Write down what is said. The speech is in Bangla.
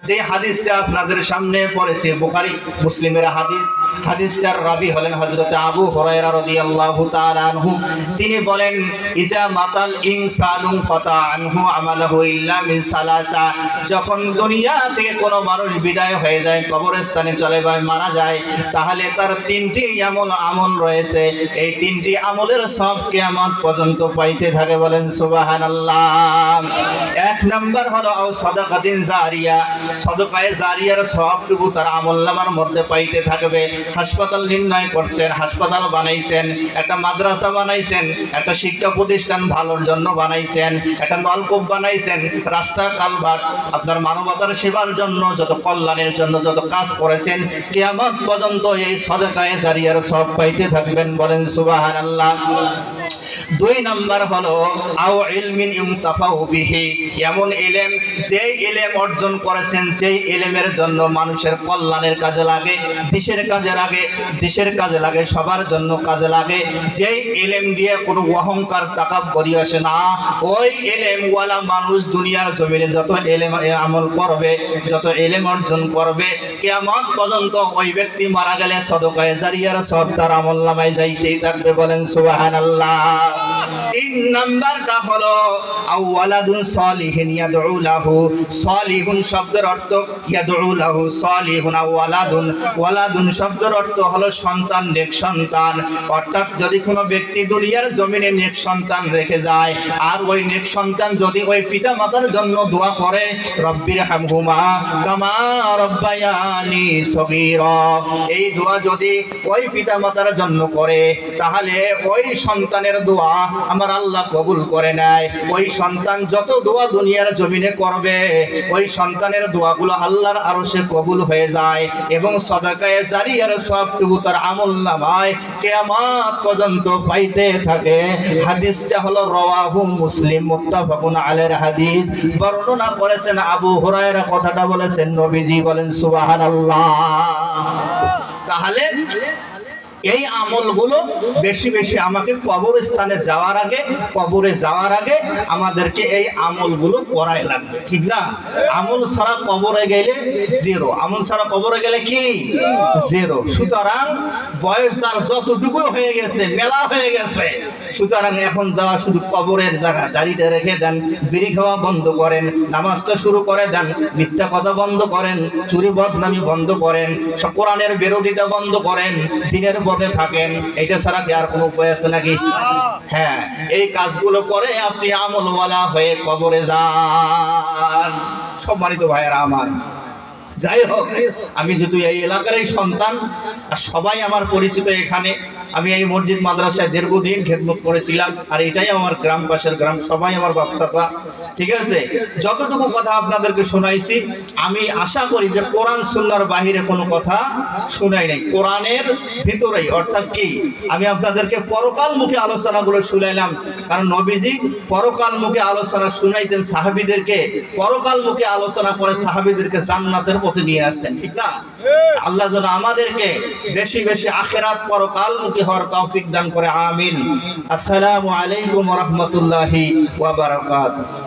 যে হাদিসটা আপনাদের সামনে পড়েছে বুখারী মুসলিমের হাদিস। হাদিসটার রাবী হলেন হযরত আবু হুরায়রা রাদিয়াল্লাহু তাআলা আনহু। তিনি বলেন, ইজা মাতাল ইনসানু কাতা আনহু আমালহু ইল্লা মিন সালাসা। যখন দুনিয়া থেকে কোনো মানুষ বিদায় হয়ে যায়, কবরস্থানে চলে যায়, মারা যায়, তাহলে তার তিনটি আমল রয়েছে। এই তিনটি আমলের সব কিয়ামত পর্যন্ত পাইতে থাকে। বলেন সুবহানাল্লাহ। এক নাম্বার হলো আও সাদাকাতিন জারিয়া, সদকায়ে জারিয়ার সবটুকু তার আমলনামার মধ্যে পাইতে থাকবে। হাসপাতাল নির্ণয় করছেন, হাসপাতাল বানাইছেন, একটা মাদ্রাসা বানাইছেন, একটা শিক্ষা প্রতিষ্ঠান ভালোর জন্য বানাইছেন, একটা নলকূপ বানাইছেন, রাস্তা কালভার্ট, আপনার মানবতার সেবার জন্য যত কল্যাণের জন্য যত কাজ করেছেন, কিয়ামত পর্যন্ত এই সদকায়ে জারিয়ার সব পাইতে থাকবেন। বলেন সুবহানাল্লাহ। দুই নাম্বার হলো আও ইলমিন ইউনতাফাউ বিহি, এমন ইলম যেই ইলম অর্জন করেছেন, যেই ইলমের জন্য মানুষের কল্যাণের কাজে লাগে, দেশের কাজে লাগে, সবার জন্য কাজে লাগে। যেই ইলম দিয়ে কোনো অহংকার তাকাব্বুরি আসে না, ওই ইলমওয়ালা মানুষ দুনিয়ার জমিনে যত ইলম আমল করবে, যত ইলম অর্জন করবে, কিয়ামত পর্যন্ত ওই ব্যক্তি মারা গেলে সদকায়ে জারিয়ার সব তার আমলনামায় যাইতেই থাকবে। বলেন সুবহানাল্লাহ। তিন নাম্বারটা হলো আওয়ালাদুন সালিহিন ইয়াদউ লাহু। সালিহুন শব্দের অর্থ ইয়াদউ লাহু, সালিহুন আওয়ালাদুন, ওয়ালাদুন শব্দের অর্থ হলো সন্তান, নেক সন্তান। অর্থাৎ যদি কোনো ব্যক্তি দুনিয়ার জমিনে নেক সন্তান রেখে যায়, আর ওই নেক সন্তান যদি ওই পিতা মাতার জন্য দোয়া করে, রব্বির হামহুমা কামা রব্বায়ানি সগীরা, এই দোয়া যদি ওই পিতা মাতার জন্য করে, তাহলে ওই সন্তানের দোয়া আমার আল্লাহ কবুল করে নেয়। ওই সন্তান যত দোয়া দুনিয়ার জমিনে করবে, ওই সন্তানের দোয়াগুলো আল্লাহর আরশে কবুল হয়ে যায় এবং সদকায়ে জারিয়ার সবটুকু তার আমলনামায় কিয়ামত পর্যন্ত পাইতে থাকে। হাদিসটা হলো রাওয়াহু মুসলিম, মুত্তাফাকুন আলাইহির হাদিস। বর্ণনা করেছেন আবু হুরায়রা, কথাটা বলেছেন নবীজি। বলেন সুবহানাল্লাহ। তাহলে এই আমলগুলো বেশি বেশি আমাকে কবরস্থানে কবরে যাওয়ার আগে আমাদেরকে এই আমলগুলো করাই লাগবে, ঠিক না? আমল ছাড়া কবরে গেলে জিরো, আমল ছাড়া কবরে গেলে কি জিরো। সুতরাং বয়স যার যতটুকু হয়ে গেছে, মেলা হয়ে গেছে, সুতরাং এখন যাওয়া শুধু কবরের জায়গা। দাড়িটা রেখে দেন, বিড়ি খাওয়া বন্ধ করেন, নামাজটা শুরু করে দেন, মিথ্যা কথা বন্ধ করেন, চুরি বদনামি বন্ধ করেন, কোরআনের বিরোধিতা বন্ধ করেন, দিনের পথে থাকেন। এটা ছাড়া কি আর কোনো উপায় আছে নাকি? হ্যাঁ, এই কাজগুলো করে আপনি আমলওয়ালা হয়ে কবরে যান। সম্মানিত ভাইয়েরা আমার, যাই হোক, আমি যেহেতু এই এলাকারই সন্তান আর সবাই আমার পরিচিত, এখানে আমি এই মসজিদ মাদ্রাসায় দীর্ঘদিন খেদমত করেছিলাম, আর এটাই আমার গ্রাম, পাশের গ্রাম, সবাই আমার বাপ চাচা, ঠিক আছে? যতটুকু কথা আপনাদেরকে শোনাইছি, আমি আশা করি যে কোরআন সুন্নাহর বাহিরে কোনো কথা শোনাই নাই, কোরআনের ভিতরেই। অর্থাৎ কি, আমি আপনাদেরকে পরকালমুখী আলোচনাগুলো শুনাইলাম, কারণ নবীজি পরকালমুখী আলোচনা শুনাইতেন সাহাবীদেরকে, পরকালমুখী আলোচনা করে সাহাবীদেরকে জান্নাতের পথে নিয়ে আসতেন, ঠিক না? আল্লাহ যেন আমাদেরকে বেশি বেশি আখিরাত পরকালমুখী হওয়ার তৌফিক দান করে। আমিন। আসসালামু আলাইকুম ওয়া রাহমাতুল্লাহি ওয়া বারাকাতুহু।